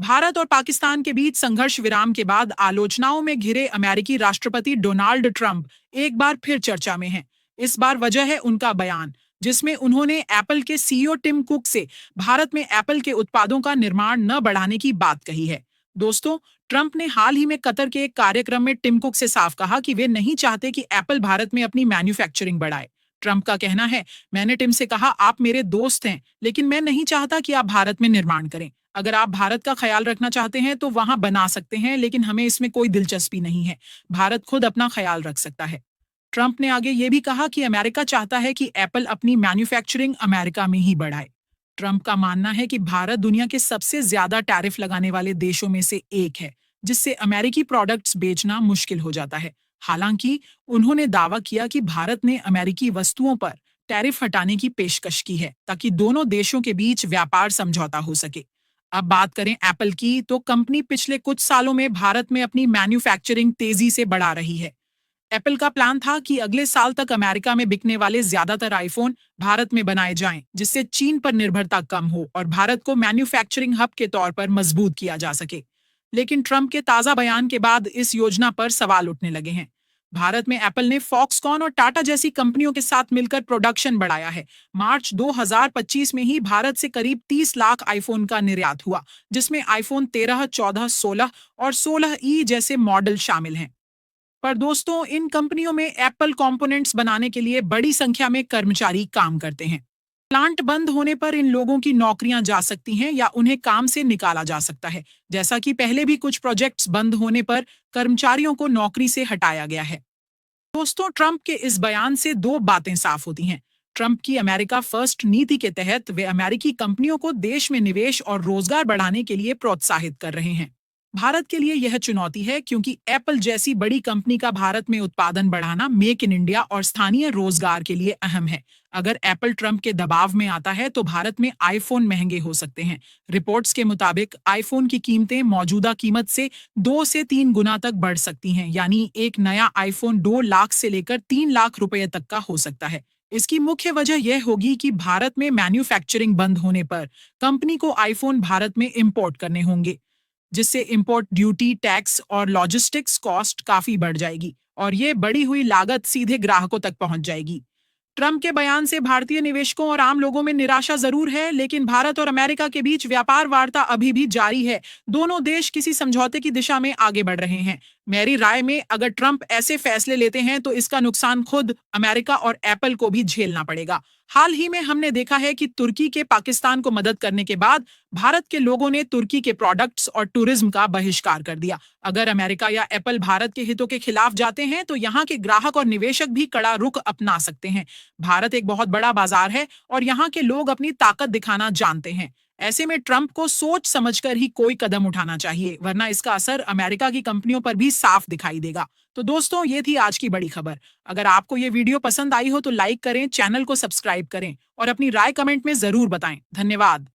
भारत और पाकिस्तान के बीच संघर्ष विराम के बाद आलोचनाओं में घिरे अमेरिकी राष्ट्रपति डोनाल्ड ट्रंप एक बार फिर चर्चा में हैं। इस बार वजह है उनका बयान, जिसमें उन्होंने एप्पल के सीईओ टिम कुक से भारत में एप्पल के उत्पादों का निर्माण न बढ़ाने की बात कही है। दोस्तों, ट्रंप ने हाल ही में कतर के एक कार्यक्रम में टिम कुक से साफ कहा कि वे नहीं चाहते कि एप्पल भारत में अपनी मैन्युफैक्चरिंग बढ़ाए। ट्रंप का कहना है, मैंने टिम से कहा, आप मेरे दोस्त हैं, लेकिन मैं नहीं चाहता कि आप भारत में निर्माण करें। अगर आप भारत का ख्याल रखना चाहते हैं तो वहां बना सकते हैं, लेकिन हमें इसमें कोई दिलचस्पी नहीं है। भारत खुद अपना ख्याल रख सकता है। ट्रंप ने आगे ये भी कहा कि अमेरिका चाहता है कि एप्पल अपनी मैन्युफैक्चरिंग अमेरिका में ही बढ़ाए। ट्रंप का मानना है कि भारत दुनिया के सबसे ज्यादा टैरिफ लगाने वाले देशों में से एक है, जिससे अमेरिकी प्रोडक्ट्स बेचना मुश्किल हो जाता है। हालांकि उन्होंने दावा किया कि भारत ने अमेरिकी वस्तुओं पर टैरिफ हटाने की पेशकश की है, ताकि दोनों देशों के बीच व्यापार समझौता हो सके। अब बात करें एप्पल की, तो कंपनी पिछले कुछ सालों में भारत में अपनी मैन्युफैक्चरिंग तेजी से बढ़ा रही है। एप्पल का प्लान था कि अगले साल तक अमेरिका में बिकने वाले ज्यादातर आईफोन भारत में बनाए जाएं, जिससे चीन पर निर्भरता कम हो और भारत को मैन्युफैक्चरिंग हब के तौर पर मजबूत किया जा सके। लेकिन ट्रंप के ताजा बयान के बाद इस योजना पर सवाल उठने लगे हैं। भारत में एप्पल ने फॉक्सकॉन और टाटा जैसी कंपनियों के साथ मिलकर प्रोडक्शन बढ़ाया है। मार्च 2025 में ही भारत से करीब 30 लाख आईफोन का निर्यात हुआ, जिसमें आईफोन 13, 14, 16 और 16E जैसे मॉडल शामिल हैं। पर दोस्तों, इन कंपनियों में एप्पल कंपोनेंट्स बनाने के लिए बड़ी संख्या में कर्मचारी काम करते हैं। प्लांट बंद होने पर इन लोगों की नौकरियां जा सकती हैं या उन्हें काम से निकाला जा सकता है, जैसा कि पहले भी कुछ प्रोजेक्ट्स बंद होने पर कर्मचारियों को नौकरी से हटाया गया है। दोस्तों, ट्रंप के इस बयान से दो बातें साफ होती हैं। ट्रंप की अमेरिका फर्स्ट नीति के तहत वे अमेरिकी कंपनियों को देश में निवेश और रोजगार बढ़ाने के लिए प्रोत्साहित कर रहे हैं। भारत के लिए यह चुनौती है, क्योंकि एप्पल जैसी बड़ी कंपनी का भारत में उत्पादन बढ़ाना मेक इन इंडिया और स्थानीय रोजगार के लिए अहम है। अगर एप्पल ट्रंप के दबाव में आता है तो भारत में आईफोन महंगे हो सकते हैं। रिपोर्ट्स के मुताबिक आईफोन की कीमतें मौजूदा कीमत से 2 से 3 गुना तक बढ़ सकती हैं, यानी एक नया आईफोन 2 लाख से लेकर 3 लाख रुपए तक का हो सकता है। इसकी मुख्य वजह यह होगी कि भारत में मैन्युफैक्चरिंग बंद होने पर कंपनी को आईफोन भारत में इंपोर्ट करने होंगे, जिससे इंपोर्ट ड्यूटी, टैक्स और लॉजिस्टिक्स कॉस्ट काफी बढ़ जाएगी और ये बढ़ी हुई लागत सीधे ग्राहकों तक पहुंच जाएगी। ट्रंप के बयान से भारतीय निवेशकों और आम लोगों में निराशा जरूर है, लेकिन भारत और अमेरिका के बीच व्यापार वार्ता अभी भी जारी है। दोनों देश किसी समझौते की दिशा में आगे बढ़ रहे हैं। मेरी राय में अगर ट्रंप ऐसे फैसले लेते हैं तो इसका नुकसान खुद अमेरिका और एप्पल को भी झेलना पड़ेगा। हाल ही में हमने देखा है कि तुर्की के पाकिस्तान को मदद करने के बाद भारत के लोगों ने तुर्की के प्रोडक्ट्स और टूरिज्म का बहिष्कार कर दिया। अगर अमेरिका या एप्पल भारत के हितों के खिलाफ जाते हैं तो यहाँ के ग्राहक और निवेशक भी कड़ा रुख अपना सकते हैं। भारत एक बहुत बड़ा बाजार है और यहाँ के लोग अपनी ताकत दिखाना जानते हैं। ऐसे में ट्रंप को सोच समझकर ही कोई कदम उठाना चाहिए, वरना इसका असर अमेरिका की कंपनियों पर भी साफ दिखाई देगा। तो दोस्तों, ये थी आज की बड़ी खबर। अगर आपको ये वीडियो पसंद आई हो तो लाइक करें, चैनल को सब्सक्राइब करें और अपनी राय कमेंट में जरूर बताएं। धन्यवाद।